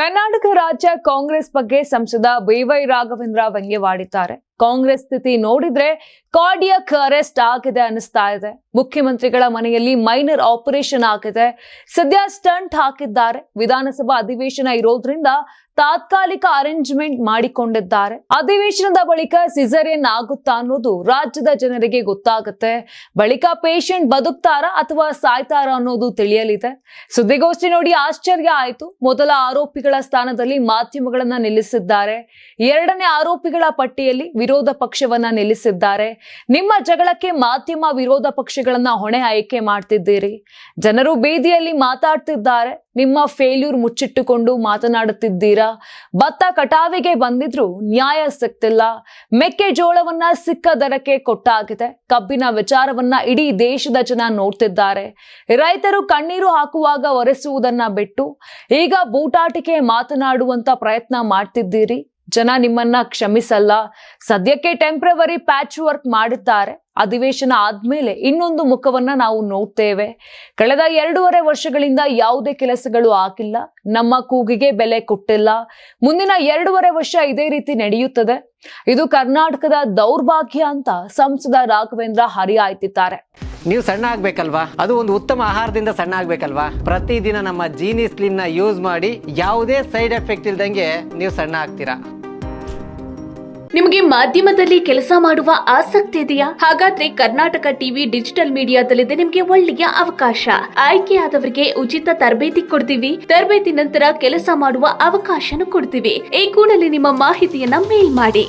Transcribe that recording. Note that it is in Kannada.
ಕರ್ನಾಟಕ ರಾಜ್ಯ ಕಾಂಗ್ರೆಸ್ ಬಗ್ಗೆ ಸಂಸದ ಬಿವೈ ರಾಘವೇಂದ್ರ ವ್ಯಂಗ್ಯವಾಡಿದ್ದಾರೆ. ಕಾಂಗ್ರೆಸ್ ಸ್ಥಿತಿ ನೋಡಿದ್ರೆ ಕಾರ್ಡಿಯಕ್ ಅರೆಸ್ಟ್ ಆಗಿದೆ ಅನಿಸ್ತಾ ಇದೆ. ಮುಖ್ಯಮಂತ್ರಿಗಳ ಮನೆಯಲ್ಲಿ ಮೈನರ್ ಆಪರೇಷನ್ ಆಗಿದೆ. ಸದ್ಯ ಸ್ಟಂಟ್ ಹಾಕಿದ್ದಾರೆ. ವಿಧಾನಸಭಾ ಅಧಿವೇಶನ ಇರೋದ್ರಿಂದ ತಾತ್ಕಾಲಿಕ ಅರೇಂಜ್ಮೆಂಟ್ ಮಾಡಿಕೊಂಡಿದ್ದಾರೆ. ಅಧಿವೇಶನದ ಬಳಿಕ ಸಿಸೇರಿಯನ್ ಆಗುತ್ತಾ ಅನ್ನೋದು ರಾಜ್ಯದ ಜನರಿಗೆ ಗೊತ್ತಾಗುತ್ತೆ. ಬಳಿಕ ಪೇಷಂಟ್ ಬದುಕ್ತಾರಾ ಅಥವಾ ಸಾಯ್ತಾರಾ ಅನ್ನೋದು ತಿಳಿಯಲಿದೆ. ಸುದ್ದಿಗೋಷ್ಠಿ ನೋಡಿ ಆಶ್ಚರ್ಯ ಆಯ್ತು. ಮೊದಲ ಆರೋಪಿಗಳ ಸ್ಥಾನದಲ್ಲಿ ಮಾಧ್ಯಮಗಳನ್ನ ನಿಲ್ಲಿಸಿದ್ದಾರೆ. ಎರಡನೇ ಆರೋಪಿಗಳ ಪಟ್ಟಿಯಲ್ಲಿ ವಿರೋಧ ಪಕ್ಷವನ್ನ ನಿಲ್ಲಿಸಿದ್ದಾರೆ. ನಿಮ್ಮ ಜಗಳಕ್ಕೆ ಮಾಧ್ಯಮ ವಿರೋಧ ಪಕ್ಷಗಳನ್ನ ಹೊಣೆ ಆಯ್ಕೆ ಮಾಡ್ತಿದ್ದೀರಿ. ಜನರು ಬೀದಿಯಲ್ಲಿ ಮಾತಾಡ್ತಿದ್ದಾರೆ. ನಿಮ್ಮ ಫೇಲ್ಯೂರ್ ಮುಚ್ಚಿಟ್ಟುಕೊಂಡು ಮಾತನಾಡುತ್ತಿದ್ದೀರಾ. ಭತ್ತ ಕಟಾವಿಗೆ ಬಂದಿದ್ರು ನ್ಯಾಯ ಸಿಗ್ತಿಲ್ಲ. ಮೆಕ್ಕೆಜೋಳವನ್ನ ಸಿಕ್ಕ ದರಕ್ಕೆ ಕೊಟ್ಟಾಗಿದೆ. ಕಬ್ಬಿನ ವಿಚಾರವನ್ನ ಇಡೀ ದೇಶದ ಜನ ನೋಡ್ತಿದ್ದಾರೆ. ರೈತರು ಕಣ್ಣೀರು ಹಾಕುವಾಗ ಒರೆಸುವುದನ್ನ ಬಿಟ್ಟು ಈಗ ಬೂಟಾಟಿಕೆ ಮಾತನಾಡುವಂತ ಪ್ರಯತ್ನ ಮಾಡ್ತಿದ್ದೀರಿ. ಜನ ನಿಮ್ಮನ್ನ ಕ್ಷಮಿಸಲ್ಲ. ಸದ್ಯಕ್ಕೆ ಟೆಂಪ್ರವರಿ ಪ್ಯಾಚ್ ವರ್ಕ್ ಮಾಡಿದ್ದಾರೆ. ಅಧಿವೇಶನ ಆದ್ಮೇಲೆ ಇನ್ನೊಂದು ಮುಖವನ್ನ ನಾವು ನೋಡ್ತೇವೆ. ಕಳೆದ 2.5 ವರ್ಷಗಳಿಂದ ಯಾವುದೇ ಕೆಲಸಗಳು ಆಗಿಲ್ಲ. ನಮ್ಮ ಕೂಗಿಗೆ ಬೆಲೆ ಕೊಟ್ಟಿಲ್ಲ. ಮುಂದಿನ 2.5 ವರ್ಷ ಇದೇ ರೀತಿ ನಡೆಯುತ್ತದೆ. ಇದು ಕರ್ನಾಟಕದ ದೌರ್ಭಾಗ್ಯ ಅಂತ ಸಂಸದ ರಾಘವೇಂದ್ರ ಹರಿಹಾಯ್ತಿದ್ದಾರೆ. ನೀವು ಸಣ್ಣ ಆಗ್ಬೇಕಲ್ವಾ? ಅದು ಒಂದು ಉತ್ತಮ ಆಹಾರದಿಂದ ಸಣ್ಣ ಆಗ್ಬೇಕಲ್ವಾ? ಪ್ರತಿದಿನ ನಮ್ಮ ಜೀನಿ ಸ್ಲಿಮ್ ನ ಯೂಸ್ ಮಾಡಿ ಯಾವುದೇ ಸೈಡ್ ಎಫೆಕ್ಟ್ ಇಲ್ದಂಗೆ ನೀವು ಸಣ್ಣ ಆಗ್ತೀರಾ. ನಿಮಗೆ ಮಾಧ್ಯಮದಲ್ಲಿ ಕೆಲಸ ಮಾಡುವ ಆಸಕ್ತಿ ಇದೆಯಾ? ಹಾಗಾದ್ರೆ ಕರ್ನಾಟಕ ಟಿವಿ ಡಿಜಿಟಲ್ ಮೀಡಿಯಾದಲ್ಲಿದೆ ನಿಮಗೆ ಒಳ್ಳೆಯ ಅವಕಾಶ. ಆಯ್ಕೆಯಾದವರಿಗೆ ಉಚಿತ ತರಬೇತಿ ಕೊಡ್ತೀವಿ. ತರಬೇತಿ ನಂತರ ಕೆಲಸ ಮಾಡುವ ಅವಕಾಶನೂ ಕೊಡ್ತೀವಿ. ಈ ಕೂಡಲೇ ನಿಮ್ಮ ಮಾಹಿತಿಯನ್ನ ಮೇಲ್ ಮಾಡಿ.